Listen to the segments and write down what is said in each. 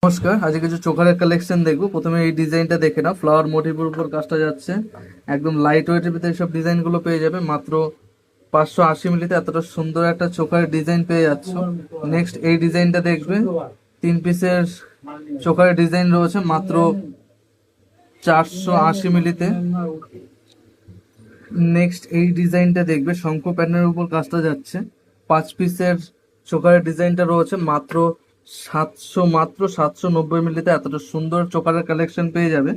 নমস্কার, আজকে কিছু চোকারের কালেকশন দেখবো। প্রথমে এই ডিজাইনটা দেখে নাও, ফ্লাওয়ার মোটিভের উপর কাজটা যাচ্ছে। একদম লাইট ওয়েটের ভিতরে সব ডিজাইনগুলো পেয়ে যাবে মাত্র 580 মিলিতে। এতটা সুন্দর একটা চোকারের ডিজাইন পেয়ে যাচ্ছ। নেক্সট এই ডিজাইনটা দেখবে, 3 পিসের চোকারের ডিজাইন রয়েছে মাত্র 480 মিলিতে। নেক্সট এই ডিজাইনটা দেখবে, শঙ্খ প্যাটার্নের উপর কাজটা যাচ্ছে। 5 পিসের চোকারের ডিজাইনটা রয়েছে মাত্র 790 মিলিতে। এতটা সুন্দর চোকারের কালেকশন পেয়ে যাবে।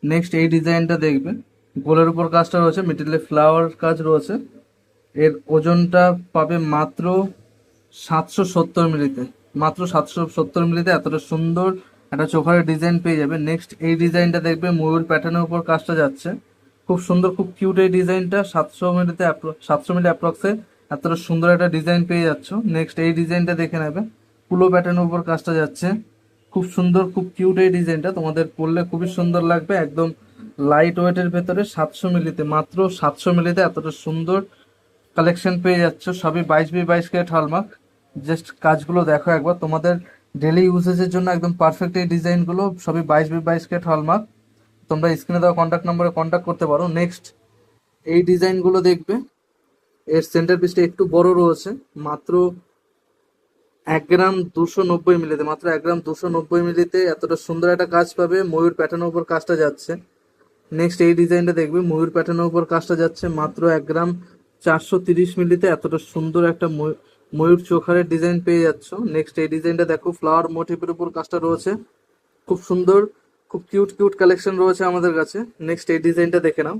নেক্সট এই ডিজাইনটা দেখবে, গোলের উপর কাজটা রয়েছে, মিডিলে ফ্লাওয়ার কাজ রয়েছে। এর ওজনটা পাবে মাত্র 770 মিলিতে। মাত্র 770 মিলিতে এতটা সুন্দর একটা চোকারের ডিজাইন পেয়ে যাবে। নেক্সট এই ডিজাইনটা দেখবে, ময়ূর প্যাটার্নের উপর কাজটা যাচ্ছে। খুব সুন্দর, খুব কিউট এই ডিজাইনটা। 700 মিলি অ্যাপ্রক্সে এতটা সুন্দর একটা ডিজাইন পেয়ে যাচ্ছ। নেক্সট এই ডিজাইনটা দেখে নেবে, পুলো প্যাটার্নের উপর কাজটা যাচ্ছে। খুব সুন্দর, খুব কিউট এই ডিজাইনটা, তোমাদের পরলে খুবই সুন্দর লাগবে। একদম লাইট ওয়েটের ভেতরে 700 মিলিতে, মাত্র 700 মিলিতে এতটা সুন্দর কালেকশন পেয়ে যাচ্ছ। সবই 22x22 হলমার্ক। জাস্ট কাজগুলো দেখো একবার, তোমাদের ডেলি ইউজেসের জন্য একদম পারফেক্ট এই ডিজাইনগুলো। সবই 22x22 হলমার্ক। তোমরা স্ক্রিনে দেওয়া কন্ট্যাক্ট নম্বরে কন্ট্যাক্ট করতে পারো। নেক্সট এই ডিজাইনগুলো দেখবে, এর সেন্টার পিসটা একটু বড় রয়েছে, মাত্র 1 গ্রাম 290 মিলিতে। মাত্র 1 গ্রাম 290 মিলিতে এতটা সুন্দর একটা কাজ পাবে। ময়ূর প্যাটার্নের উপর কাজটা যাচ্ছে। নেক্সট এই ডিজাইনটা দেখবে, ময়ূর প্যাটার্নের উপর কাজটা যাচ্ছে মাত্র 1 গ্রাম 430 মিলিতে। এতটা সুন্দর একটা ময়ূর চোখারের ডিজাইন পেয়ে যাচ্ছ। নেক্সট এই ডিজাইনটা দেখো, ফ্লাওয়ার মোটিভের উপর কাজটা রয়েছে। খুব সুন্দর, খুব কিউট কিউট কালেকশন রয়েছে আমাদের কাছে। নেক্সট এই ডিজাইনটা দেখে নাও,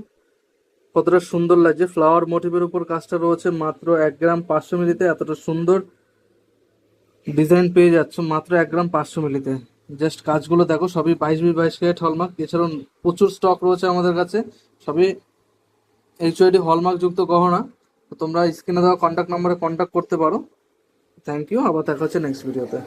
কতটা সুন্দর লাগছে। ফ্লাওয়ার মোটিভের উপর কাজটা রয়েছে মাত্র 1 গ্রাম 500 মিলিতে। এতটা সুন্দর ডিজাইন পেয়ে যাচ্ছ মাত্র 1 গ্রাম 500 মিলিতে। জাস্ট কাজগুলো দেখো, সবই 22x22 হলমার্ক। এছাড়াও প্রচুর স্টক রয়েছে আমাদের কাছে, সবই এইচওআইডি হলমার্ক যুক্ত গহনা। তো তোমরা স্ক্রিনে দেওয়া কন্ট্যাক্ট নম্বরে কন্ট্যাক্ট করতে পারো। থ্যাংক ইউ, আবার দেখা হচ্ছে নেক্সট ভিডিওতে।